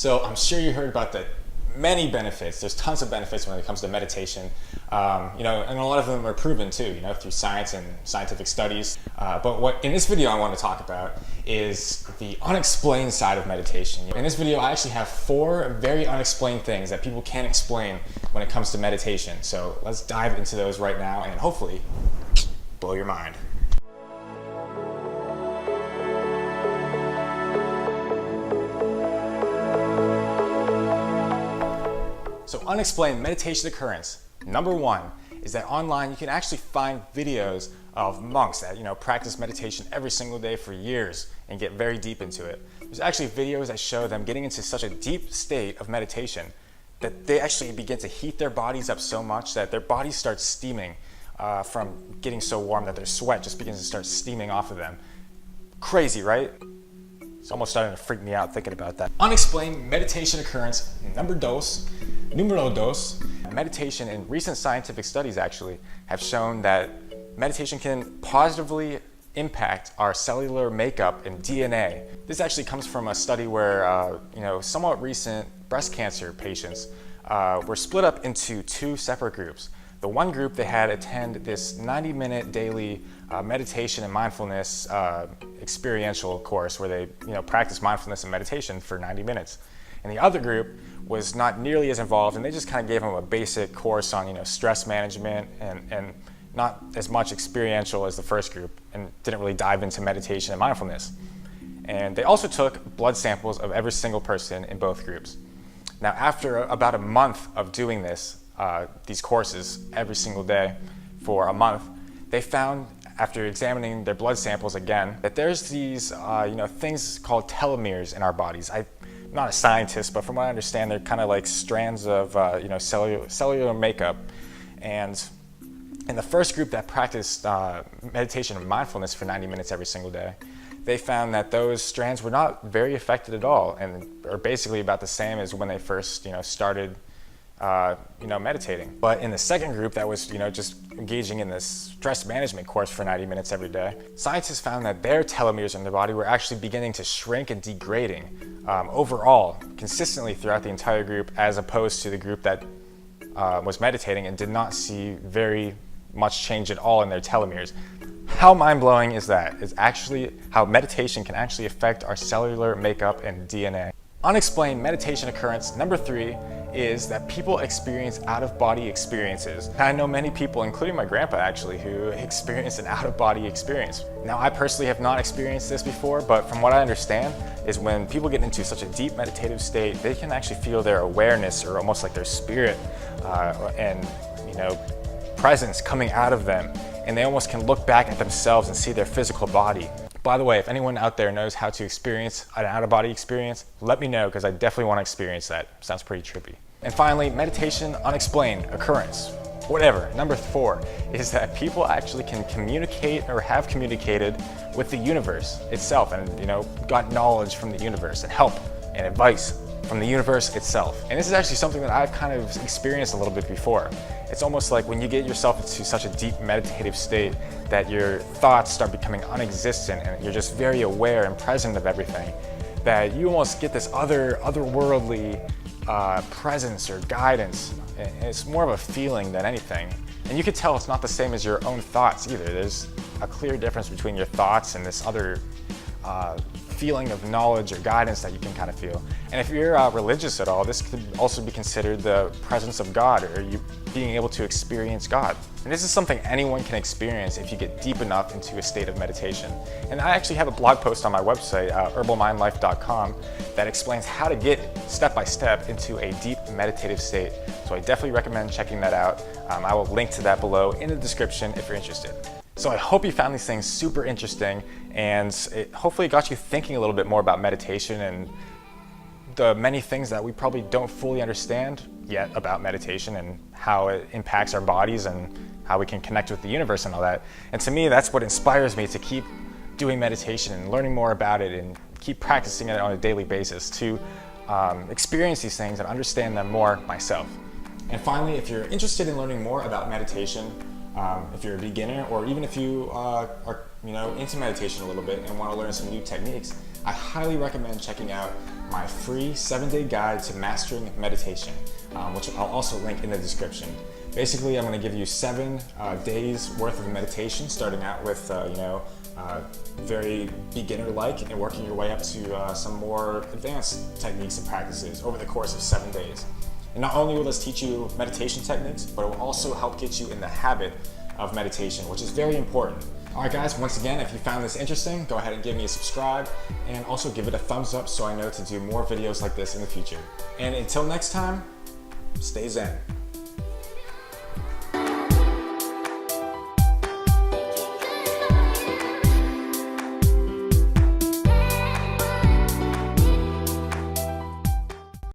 So I'm sure you heard about the many benefits. There's tons of benefits when it comes to meditation, and a lot of them are proven too, through science and scientific studies. But what in this video I want to talk about is the unexplained side of meditation. In this video, I actually have 4 very unexplained things that people can't explain when it comes to meditation. So let's dive into those right now and hopefully blow your mind. So unexplained meditation occurrence. Number 1 is that online you can actually find videos of monks that practice meditation every single day for years and get very deep into it. There's actually videos that show them getting into such a deep state of meditation that they actually begin to heat their bodies up so much that their bodies start steaming from getting so warm that their sweat just begins to start steaming off of them. Crazy, right? It's almost starting to freak me out thinking about that. Unexplained meditation occurrence numero dos. Meditation in recent scientific studies actually have shown that meditation can positively impact our cellular makeup and DNA. This actually comes from a study where somewhat recent breast cancer patients were split up into 2 separate groups. The one group, they had attend this 90-minute daily meditation and mindfulness experiential course where they practice mindfulness and meditation for 90 minutes. And the other group was not nearly as involved, and they just kind of gave them a basic course on stress management and not as much experiential as the first group, and didn't really dive into meditation and mindfulness. And they also took blood samples of every single person in both groups. Now, after about a month of doing this, these courses every single day for a month, they found, after examining their blood samples again, that there's these things called telomeres in our bodies. I'm not a scientist, but from what I understand, they're kind of like strands of cellular makeup. And in the first group that practiced meditation and mindfulness for 90 minutes every single day, they found that those strands were not very affected at all, and are basically about the same as when they first started meditating. But in the second group that was just engaging in this stress management course for 90 minutes every day, scientists found that their telomeres in their body were actually beginning to shrink and degrading overall, consistently throughout the entire group, as opposed to the group that was meditating and did not see very much change at all in their telomeres. How mind-blowing is that? Is actually how meditation can actually affect our cellular makeup and DNA. Unexplained meditation occurrence number 3 is that people experience out-of-body experiences. I know many people, including my grandpa actually, who experience an out-of-body experience. Now, I personally have not experienced this before, but from what I understand is when people get into such a deep meditative state, they can actually feel their awareness, or almost like their spirit and presence coming out of them, and they almost can look back at themselves and see their physical body. By the way, if anyone out there knows how to experience an out-of-body experience, let me know, because I definitely want to experience that. Sounds pretty trippy. And finally, meditation unexplained occurrence. Whatever. Number 4 is that people actually can communicate or have communicated with the universe itself, and got knowledge from the universe and help and advice from the universe itself. And this is actually something that I've kind of experienced a little bit before. It's almost like when you get yourself into such a deep meditative state that your thoughts start becoming non-existent and you're just very aware and present of everything, that you almost get this otherworldly presence or guidance. And it's more of a feeling than anything. And you can tell it's not the same as your own thoughts either. There's a clear difference between your thoughts and this other feeling of knowledge or guidance that you can kind of feel. And if you're religious at all, this could also be considered the presence of God, or you being able to experience God. And this is something anyone can experience if you get deep enough into a state of meditation. And I actually have a blog post on my website, herbalmindlife.com, that explains how to get step by step into a deep meditative state. So I definitely recommend checking that out. I will link to that below in the description if you're interested. So I hope you found these things super interesting, and it hopefully got you thinking a little bit more about meditation and the many things that we probably don't fully understand yet about meditation and how it impacts our bodies and how we can connect with the universe and all that. And to me, that's what inspires me to keep doing meditation and learning more about it and keep practicing it on a daily basis to experience these things and understand them more myself. And finally, if you're interested in learning more about meditation, if you're a beginner, or even if you are into meditation a little bit and want to learn some new techniques, I highly recommend checking out my free 7-day guide to mastering meditation, which I'll also link in the description. Basically, I'm going to give you 7 days worth of meditation, starting out with very beginner-like and working your way up to some more advanced techniques and practices over the course of 7 days. And not only will this teach you meditation techniques, but it will also help get you in the habit of meditation, which is very important. All right, guys, once again, if you found this interesting, go ahead and give me a subscribe and also give it a thumbs up so I know to do more videos like this in the future. And until next time, stay Zen.